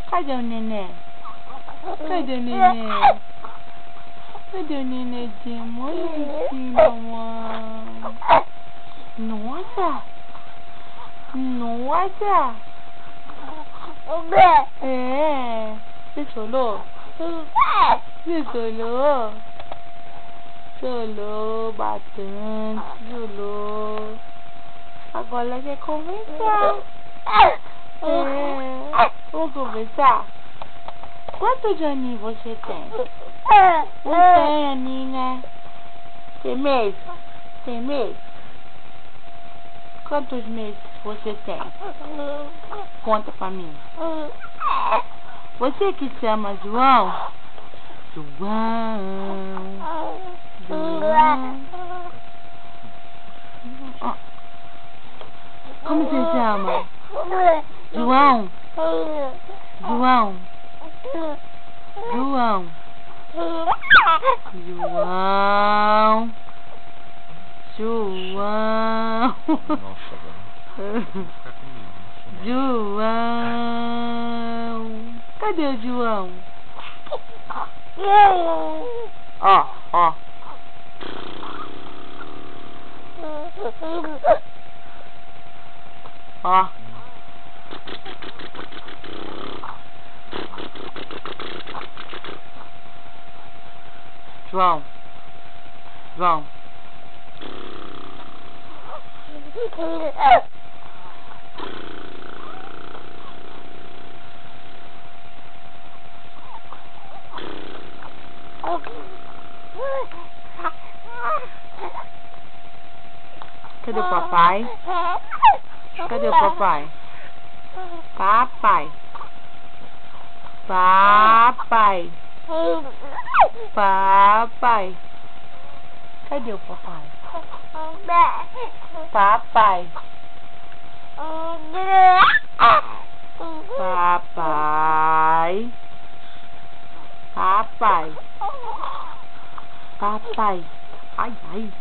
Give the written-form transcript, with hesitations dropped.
Cadê o neném? Cadê o neném? Cadê o nenenzinho? Bonitinho, mamãe. Nossa! Nossa! É. Você chorou? Você chorou? Chorou bastante, chorou. Agora quer conversar. É. Vamos conversar? Quantos aninhos você tem? Não tem aninho, né? Tem mês? Tem mês? Quantos meses você tem? Conta pra mim. Você que chama João? João. Como você chama? João. João. João. João. João. Nossa, velho. Ficar comigo. João. Cadê o João? Ó, ó. Ó. João. João. Cadê o papai? Cadê o papai? Papai. Papai. Papai. Cadê o papai? Papai. Papai. Papai. Papai. Ai, ai.